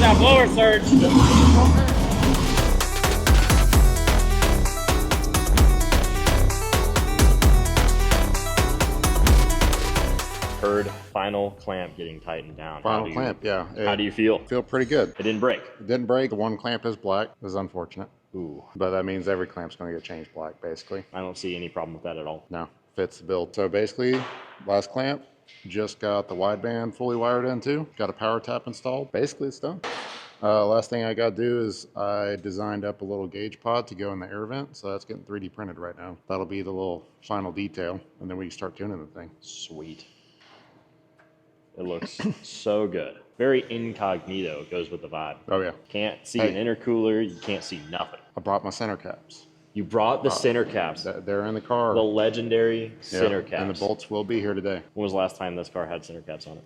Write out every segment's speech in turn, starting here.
that blower surge. Heard final clamp getting tightened down. Final clamp, yeah. How do you feel? Feel pretty good. It didn't break. It didn't break. The one clamp is black. This is unfortunate. Ooh. But that means every clamp's going to get changed black, basically. I don't see any problem with that at all. No, fits the build. So basically, last clamp, just got the wideband fully wired into. Got a power tap installed. Basically, it's done. Last thing I got to do is I designed up a little gauge pod to go in the air vent. So that's getting 3D printed right now. That'll be the little final detail. And then we can start tuning the thing. Sweet. It looks so good. Very incognito. It goes with the vibe. Oh, yeah. Can't see an intercooler. You can't see nothing. I brought my center caps. You brought the center caps. They're in the car. The legendary center caps. And the bolts will be here today. When was the last time this car had center caps on it?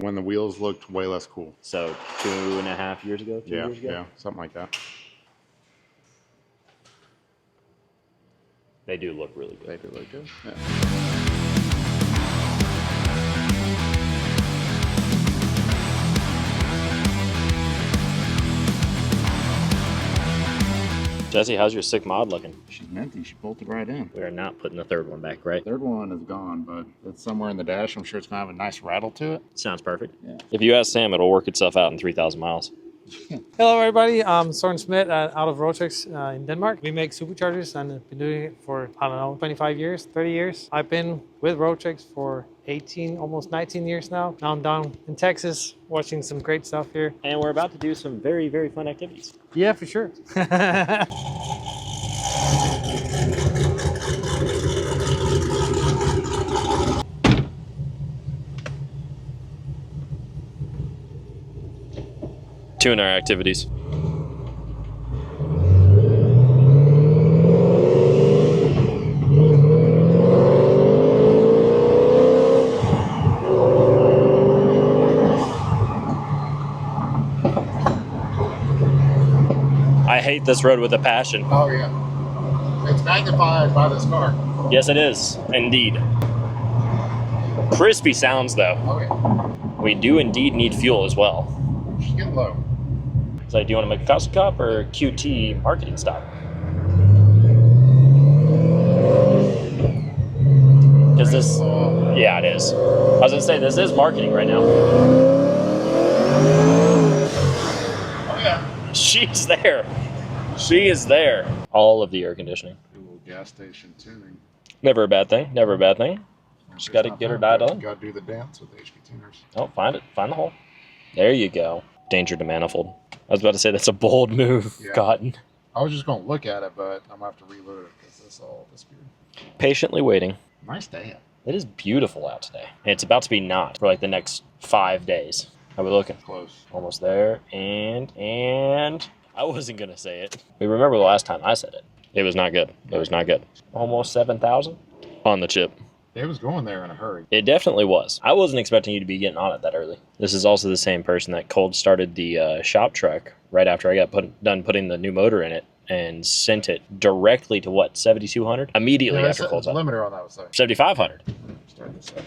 When the wheels looked way less cool. So 2.5 years ago? 2 years ago? Yeah, something like that. They do look really good. They do look good. Yeah. Jesse, how's your sick mod looking? She's minty. She bolted right in. We are not putting the third one back, right? Third one is gone, but it's somewhere in the dash. I'm sure it's going to have a nice rattle to it. Sounds perfect. Yeah. If you ask Sam, it'll work itself out in 3,000 miles. Hello everybody, I'm Soren out of Rotrex in Denmark. We make superchargers and I've been doing it for, I don't know, 25 years, 30 years. I've been with Rotrex for 18, almost 19 years now. Now I'm down in Texas watching some great stuff here. And we're about to do some very, very fun activities. Yeah, for sure. Tuner activities. I hate this road with a passion. Oh, yeah. It's magnified by this car. Yes, it is. Indeed. Crispy sounds, though. Oh, yeah. We do indeed need fuel as well. She's getting low. So do you want to make a custom cup or QT marketing stop? Is this? Yeah, it is. I was gonna say this is marketing right now. Oh yeah. She's there. She is there. All of the air conditioning. A little gas station tuning. Never a bad thing. Never a bad thing. Just got to get her dialed on. Got to do the dance with HP tuners. Oh, find it. Find the hole. There you go. Danger to manifold. I was about to say that's a bold move, yeah. Cotton. I was just going to look at it, but I'm going to have to reload it because this all disappeared. Patiently waiting. Nice day out. It is beautiful out today. And it's about to be not for like the next 5 days. How we looking? Close. Almost there. And I wasn't going to say it. We remember the last time I said it. It was not good. It was not good. Almost 7,000 on the chip. It was going there in a hurry. It definitely was. I wasn't expecting you to be getting on it that early. This is also the same person that cold started the shop truck right after I got done putting the new motor in it and sent it directly to what, 7,200? Immediately after cold start. Limiter on that was 7,500. Start this up.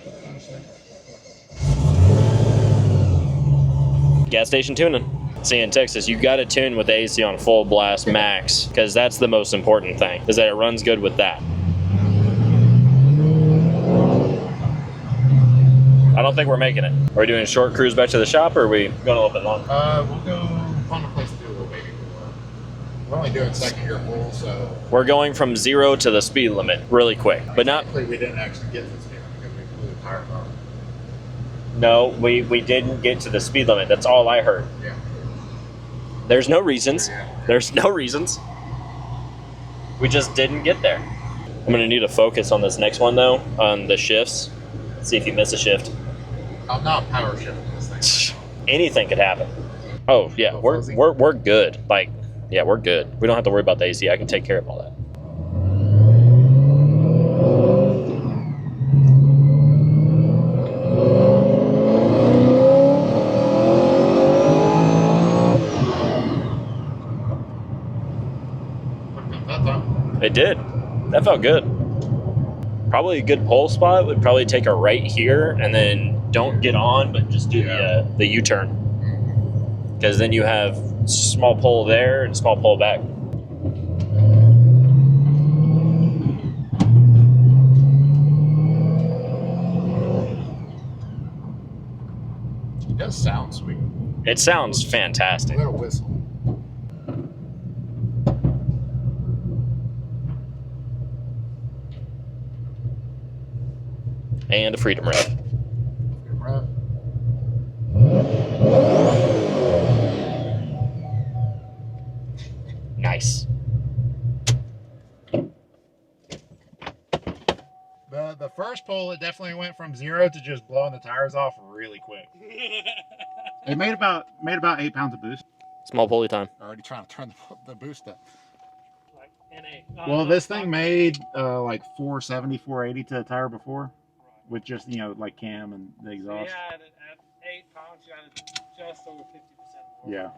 Gas station tuning. See, in Texas, you got to tune with the AC on full blast max because that's the most important thing, is that it runs good with that. I don't think we're making it. Are we doing a short cruise back to the shop, or are we going a little bit long? We'll go find a place to do a little baby. We're only doing second gear full, so... We're going from 0 to the speed limit really quick, but not... We didn't actually get to the speed limit because we flew the tires off. No, we didn't get to the speed limit. That's all I heard. Yeah. There's no reasons. There's no reasons. We just didn't get there. I'm going to need a focus on this next one, though, on the shifts. See if you miss a shift. I'm not power shifting this thing. Anything could happen. Oh, yeah, we're good. Like, yeah, we're good. We don't have to worry about the AC. I can take care of all that. It did. That felt good. Probably a good pole spot would probably take a right here and then don't get on, but just do the U-turn. because then you have small pole there and small pole back. It does sound sweet. It sounds fantastic. A little whistle. And a freedom rev. Good rev. Nice. The first pull, it definitely went from 0 to just blowing the tires off really quick. It made about 8 pounds of boost. Small pulley time. Already trying to turn the boost up. Like NA. Well, this thing made like 470, 480 to the tire before, with just like cam and the exhaust. Yeah, at 8 pounds, you added just over 50% more. Yeah.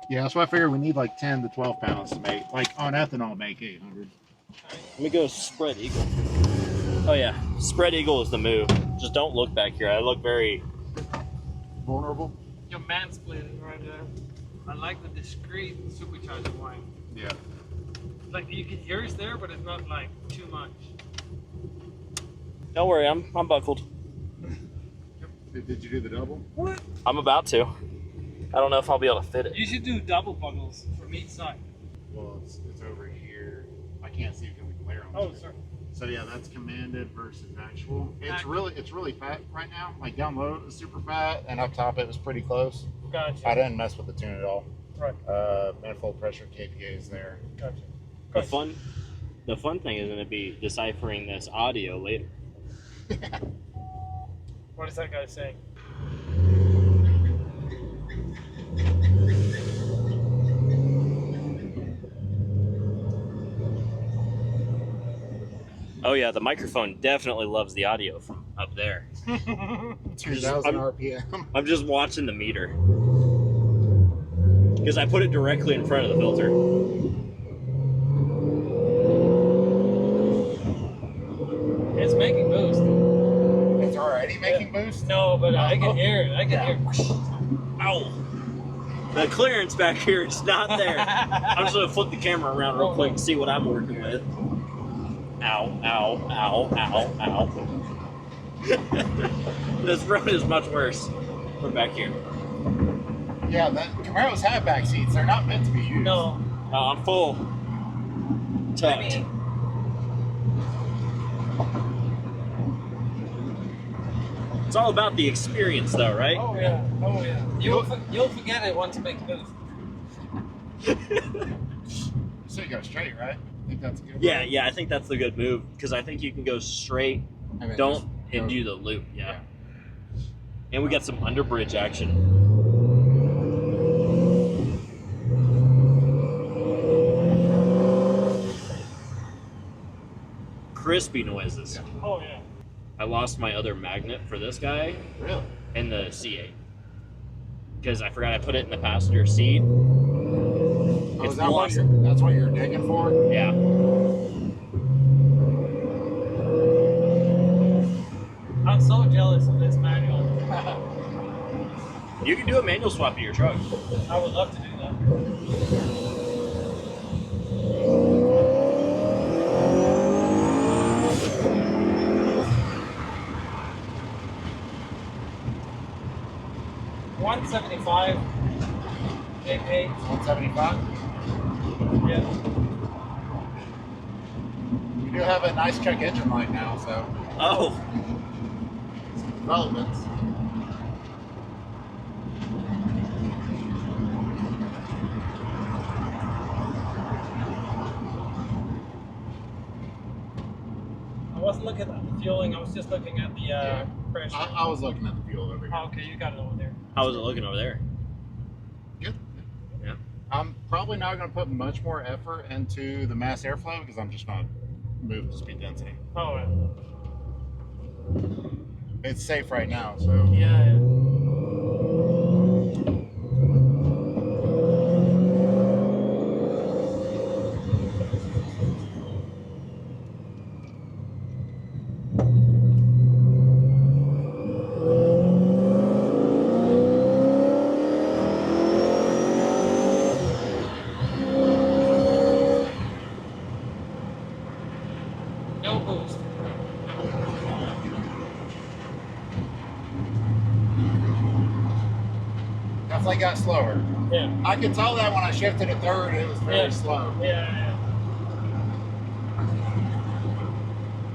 Yeah, that's why I figured we need like 10 to 12 pounds to make, like on ethanol, make 800. Let me go spread eagle. Oh yeah, spread eagle is the move. Just don't look back here. I look very Vulnerable? You're mansplaining right there. I like the discreet supercharger wine. Yeah. Like you can hear it there, but it's not like too much. Don't worry, I'm buckled. Did you do the double? What? I'm about to. I don't know if I'll be able to fit it. You should do double buckles from each side. Well, it's over here. I can't see because the glare on Oh, it. sorry. So yeah, that's commanded versus actual. It's really fat right now. Like down low it was super fat, and up top it was pretty close. Gotcha. I didn't mess with the tune at all. Right. Manifold pressure KPA is there. Gotcha. The fun thing is going to be deciphering this audio later. What is that guy saying? Oh yeah, the microphone definitely loves the audio from up there. 2,000 RPM. I'm just watching the meter. Because I put it directly in front of the filter. It's making boost. It's already making boost? No, but I can hear it. I can hear it. Ow! The clearance back here is not there. I'm just gonna flip the camera around real quick and see what I'm working with. Ow, ow, ow, ow, ow. This road is much worse from back here. Yeah, the Camaros have back seats. They're not meant to be used. No. I'm full. Tucked. It's all about the experience, though, right? Oh yeah. Oh yeah. You'll forget it once it makes boost. So you go straight, right? I think that's a good. Yeah, yeah, I think that's the good move because I think you can go straight, don't and do the loop. Yeah. And we got some underbridge action. Crispy noises. Oh yeah. I lost my other magnet for this guy Really? in the C8 because I forgot I put it in the passenger seat. Oh, is that that's what you're digging for? Yeah. I'm so jealous of this manual. You can do a manual swap of your truck. I would love to do that. $175. JK. 175. Yeah. You do have a nice check engine light now, so Oh. developments. I wasn't looking at the fueling. I was just looking at the pressure. I was looking at the fuel over here. Oh, okay, you got it over there. How was it looking over there? Good. Yeah. I'm probably not going to put much more effort into the mass airflow because I'm just going to move the speed density. Oh, It's safe right now, so. yeah. No boost. Definitely got slower. Yeah. I could tell that when I shifted to third, it was very slow. Yeah.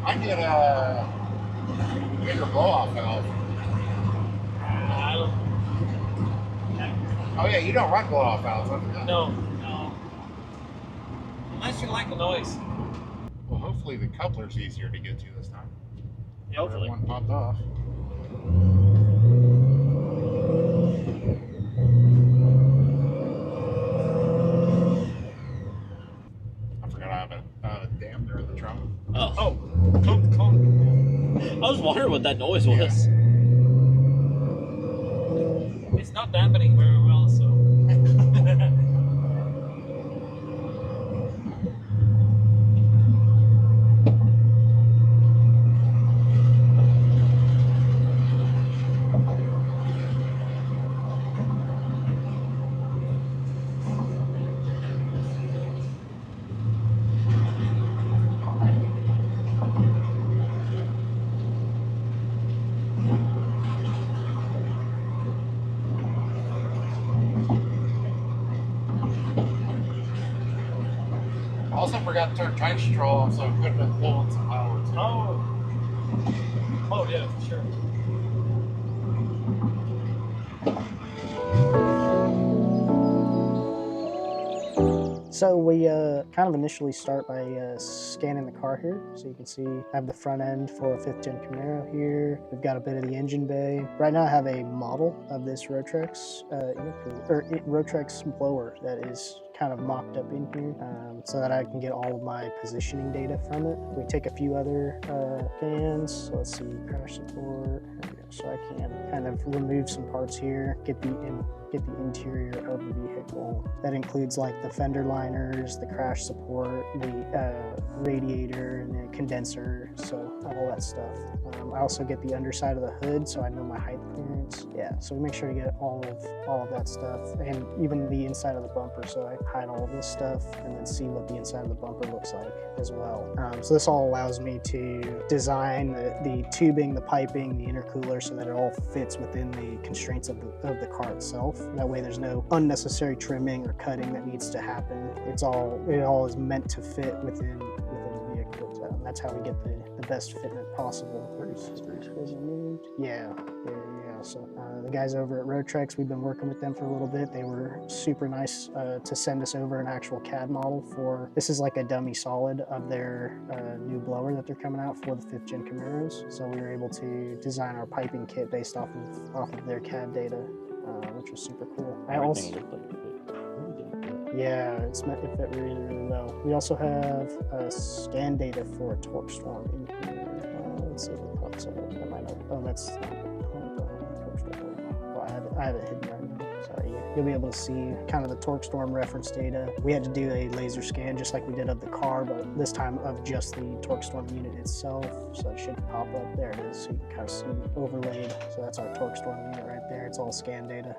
I get a bigger blow-off valve. I don't. Oh yeah, you don't run blow-off valves. I forgot. No. Unless you like the noise. Well, hopefully the coupler's easier to get to this time. Hopefully. One popped off. I forgot I have a dampener in the trunk. Oh. Cool. I was wondering what that noise was. It's not dampening very well, so. Also forgot to turn traction control off, so it could have been pulling some power too. Oh yeah, for sure. So we kind of initially start by scanning the car here. So you can see I have the front end for a 5th gen Camaro here. We've got a bit of the engine bay. Right now I have a model of this Rotrex, Rotrex blower that is kind of mocked up in here so that I can get all of my positioning data from it. We take a few other scans. So let's see, crash support. There we go. So I can kind of remove some parts here, get the interior of the vehicle. That includes like the fender liners, the crash support, the radiator, and the condenser, so all that stuff. I also get the underside of the hood, so I know my height clearance. Yeah, so we make sure to get all of that stuff, and even the inside of the bumper, so I hide all of this stuff and then see what the inside of the bumper looks like as well. So this all allows me to design the tubing, the piping, the intercooler, so that it all fits within the constraints of the car itself. That way there's no unnecessary trimming or cutting that needs to happen. It all is meant to fit within the vehicle. So that's how we get the best fitment possible. Yeah. So the guys over at Rotrex, we've been working with them for a little bit. They were super nice to send us over an actual CAD model for, this is like a dummy solid of their new blower that they're coming out for the 5th gen Camaros. So we were able to design our piping kit based off of their CAD data, which was super cool. Yeah, it fit really, really well. We also have scan data for a torque storm in here. Let's see if it pops up. That might not, oh, that's not torque storm. Well, I have it hidden right now. Sorry. You'll be able to see kind of the torque storm reference data. We had to do a laser scan just like we did of the car, but this time of just the torque storm unit itself. So it should pop up. There it is. So you can kind of see overlaid. So that's our torque storm unit right there. It's all scan data.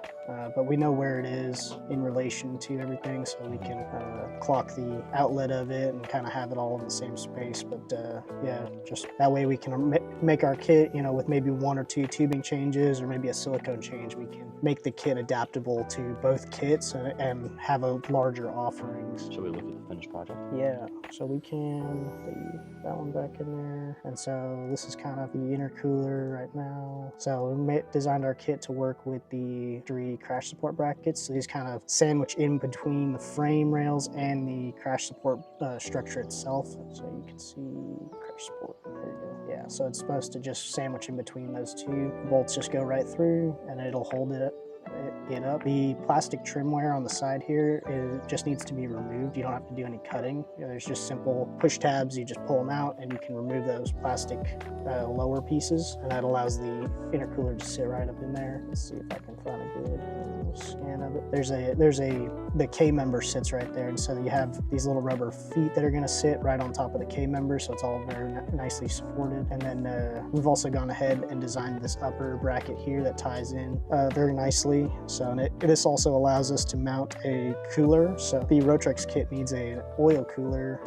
But we know where it is in relation to everything, so we can clock the outlet of it and kind of have it all in the same space. But yeah, just that way we can make our kit, with maybe 1 or 2 tubing changes or maybe a silicone change. We can make the kit adaptable to both kits and have a larger offerings. Should we look at the finished project? Yeah, so we can leave that one back in there. And so this is kind of the intercooler right now. So we designed our kit to work with the 3 crash support brackets. So these kind of sandwich in between the frame rails and the crash support structure itself. So you can see crash support. There you go. Yeah, so it's supposed to just sandwich in between those 2. Bolts just go right through and it'll hold it up. The plastic trim wear on the side here, it just needs to be removed. You don't have to do any cutting. There's just simple push tabs. You just pull them out and you can remove those plastic lower pieces, and that allows the intercooler to sit right up in there. Let's see if I can find a good scan of it. The K member sits right there, and so you have these little rubber feet that are going to sit right on top of the K member, so it's all very nicely supported. And then we've also gone ahead and designed this upper bracket here that ties in very nicely. So and this also allows us to mount a cooler. So the Rotrex kit needs an oil cooler.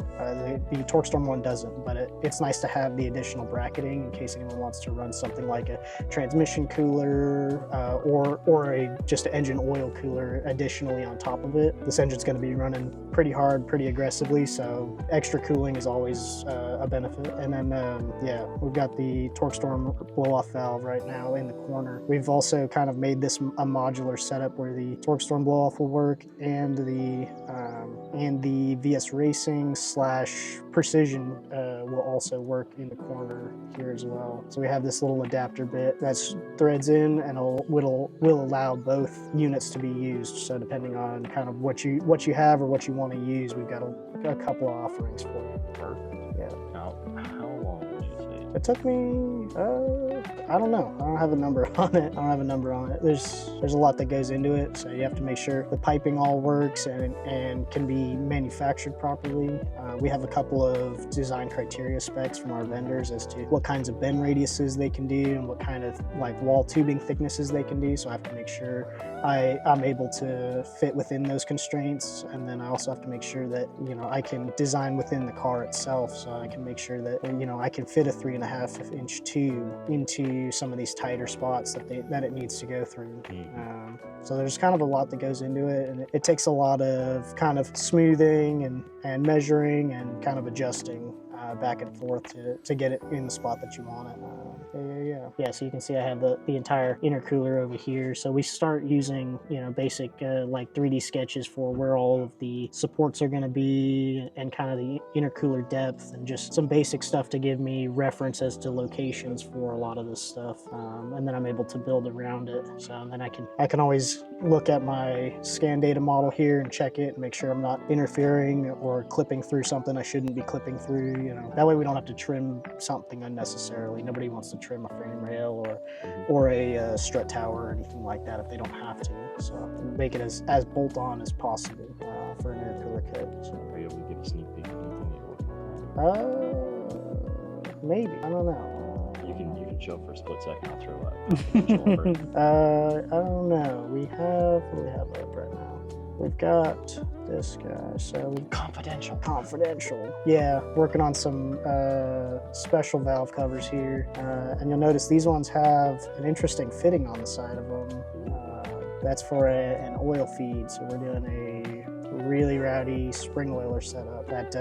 The Torque one doesn't, but it's nice to have the additional bracketing in case anyone wants to run something like a transmission cooler or just an engine oil cooler additionally on top of it. This engine's going to be running pretty hard, pretty aggressively, so extra cooling is always a benefit. And then yeah, we've got the Torque Storm blow-off valve right now in the corner. We've also kind of made this a modular setup where the Torque Storm blow-off will work and the VS Racing / Precision will also work in the corner here as well. So we have this little adapter bit that threads in and will allow both units to be used. So depending on kind of what you have or what you want to use, we've got a couple of offerings for you. Perfect. Yeah. Now, how long would you say? It took me, I don't know. I don't have a number on it. There's a lot that goes into it, so you have to make sure the piping all works and can be manufactured properly. We have a couple of design criteria specs from our vendors as to what kinds of bend radiuses they can do and what kind of like wall tubing thicknesses they can do. So I have to make sure I'm able to fit within those constraints, and then I also have to make sure that I can design within the car itself, so I can make sure that I can fit a 3.5-inch tube into some of these tighter spots that it needs to go through. So there's kind of a lot that goes into it, and it takes a lot of kind of smoothing and measuring and kind of adjusting back and forth to get it in the spot that you want it. Yeah, so you can see I have the entire intercooler over here. So we start using, basic like 3D sketches for where all of the supports are going to be and kind of the intercooler depth and just some basic stuff to give me reference as to locations for a lot of this stuff. And then I'm able to build around it. So then I can always look at my scan data model here and check it and make sure I'm not interfering or clipping through something I shouldn't be clipping through. That way we don't have to trim something unnecessarily. Nobody wants to trim a frame rail or a strut tower or anything like that if they don't have to. So make it as bolt-on as possible for an intercooler kit. So. Are you able to give a sneak peek of anything that you're working on? Maybe. I don't know. You can show for a split second. I'll throw up. I don't know. What do we have up right now? We've got this guy, so confidential. Yeah, working on some special valve covers here, and you'll notice these ones have an interesting fitting on the side of them. That's for an oil feed, so we're doing a really rowdy spring oiler setup that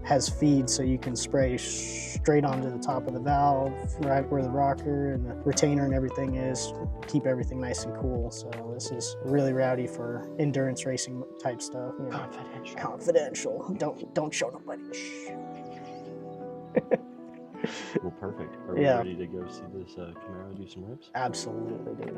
has feed, so you can spray straight onto the top of the valve, right where the rocker and the retainer and everything is, keep everything nice and cool. So this is really rowdy for endurance racing type stuff. Confidential. Don't show nobody. Shh. Well, perfect. Are we ready to go see this Camaro do some rips? Absolutely, dude.